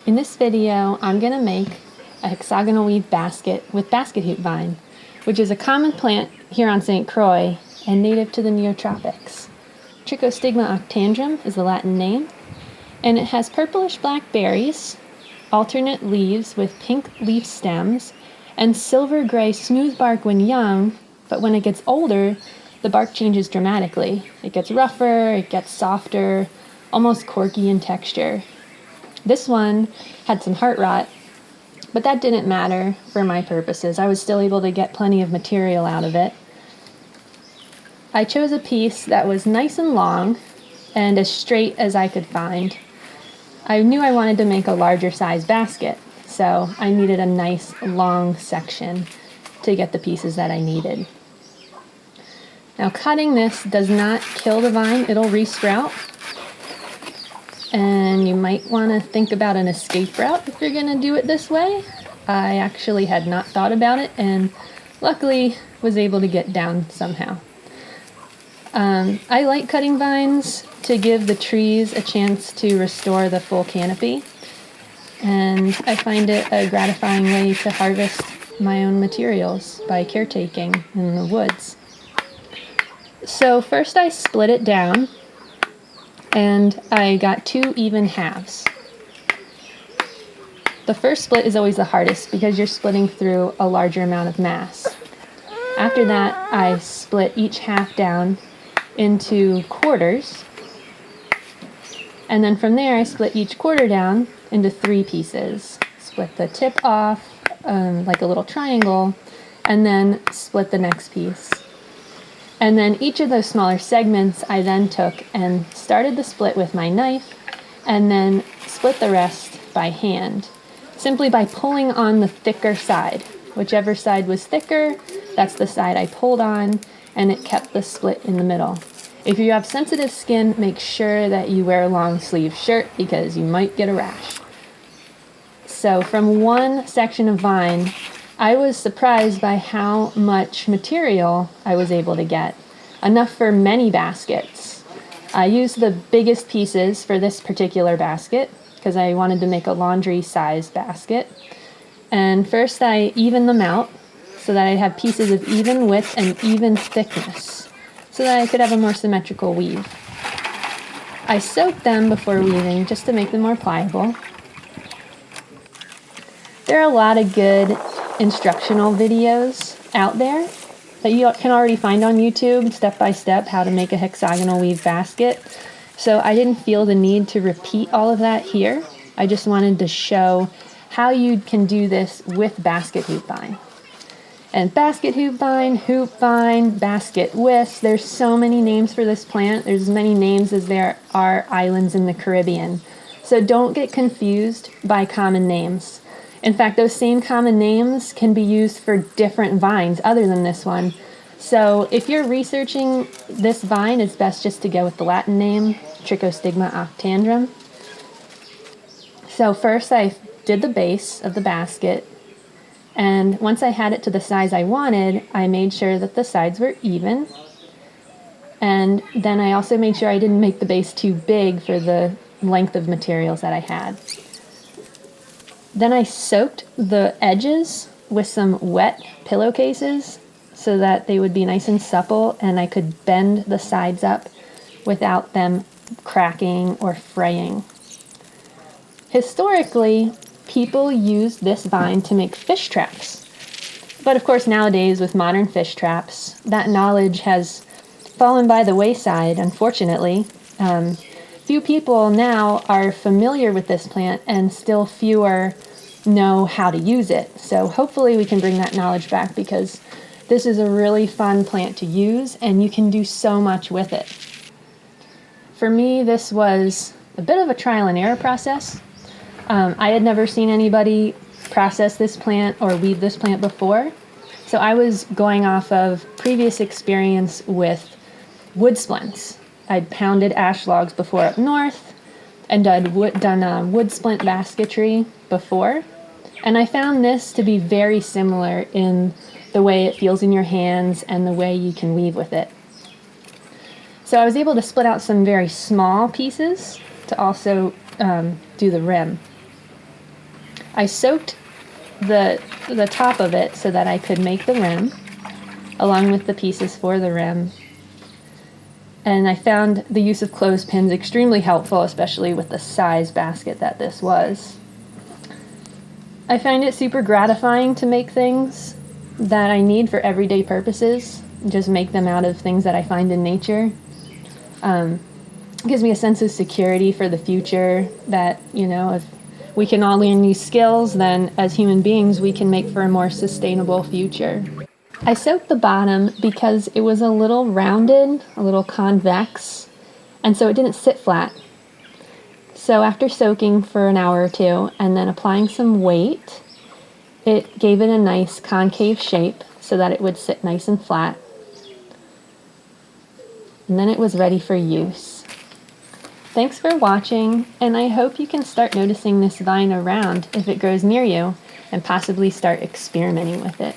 In this video, I'm going to make a hexagonal weave basket with basket hoop vine, which is a common plant here on St. Croix and native to the neotropics. Trichostigma octandrum is the Latin name, and it has purplish black berries, alternate leaves with pink leaf stems, and silver gray smooth bark when young, but when it gets older, the bark changes dramatically. It gets rougher, it gets softer, almost corky in texture. This one had some heart rot, but that didn't matter for my purposes. I was still able to get plenty of material out of it. I chose a piece that was nice and long and as straight as I could find. I knew I wanted to make a larger size basket, so I needed a nice long section to get the pieces that I needed. Now, cutting this does not kill the vine, it'll resprout. And you might want to think about an escape route if you're going to do it this way. I actually had not thought about it and luckily was able to get down somehow. I like cutting vines to give the trees a chance to restore the full canopy, and I find it a gratifying way to harvest my own materials by caretaking in the woods. So first I split it down and I got 2 even halves. The first split is always the hardest because you're splitting through a larger amount of mass. After that, I split each half down into quarters, and then from there I split each quarter down into 3 pieces. Split the tip off like a little triangle, and then split the next piece. And then each of those smaller segments I then took and started the split with my knife and then split the rest by hand, simply by pulling on the thicker side. Whichever side was thicker, that's the side I pulled on, and it kept the split in the middle. If you have sensitive skin, make sure that you wear a long sleeve shirt because you might get a rash. So from one section of vine, I was surprised by how much material I was able to get, enough for many baskets. I used the biggest pieces for this particular basket because I wanted to make a laundry-sized basket. And first I evened them out so that I'd have pieces of even width and even thickness so that I could have a more symmetrical weave. I soaked them before weaving just to make them more pliable. There are a lot of good instructional videos out there that you can already find on YouTube, step by step, how to make a hexagonal weave basket. So I didn't feel the need to repeat all of that here. I just wanted to show how you can do this with basket hoop vine. And basket hoop vine, basket whisk, there's so many names for this plant. There's as many names as there are islands in the Caribbean. So don't get confused by common names. In fact, those same common names can be used for different vines other than this one. So if you're researching this vine, it's best just to go with the Latin name, Trichostigma octandrum. So first I did the base of the basket, and once I had it to the size I wanted, I made sure that the sides were even. And then I also made sure I didn't make the base too big for the length of materials that I had. Then I soaked the edges with some wet pillowcases so that they would be nice and supple and I could bend the sides up without them cracking or fraying. Historically, people used this vine to make fish traps. But of course nowadays with modern fish traps, that knowledge has fallen by the wayside, unfortunately. Few people now are familiar with this plant and still fewer know how to use it. So hopefully we can bring that knowledge back because this is a really fun plant to use and you can do so much with it. For me, this was a bit of a trial and error process. I had never seen anybody process this plant or weave this plant before. So I was going off of previous experience with wood splints. I'd pounded ash logs before up north and done wood splint basketry before. And I found this to be very similar in the way it feels in your hands and the way you can weave with it. So I was able to split out some very small pieces to also do the rim. I soaked the top of it so that I could make the rim, along with the pieces for the rim. And I found the use of clothespins extremely helpful, especially with the size basket that this was. I find it super gratifying to make things that I need for everyday purposes, just make them out of things that I find in nature. It gives me a sense of security for the future that, if we can all learn these skills, then as human beings, we can make for a more sustainable future. I soaked the bottom because it was a little rounded, a little convex, and so it didn't sit flat. So after soaking for an hour or two and then applying some weight, it gave it a nice concave shape so that it would sit nice and flat. And then it was ready for use. Thanks for watching, and I hope you can start noticing this vine around if it grows near you and possibly start experimenting with it.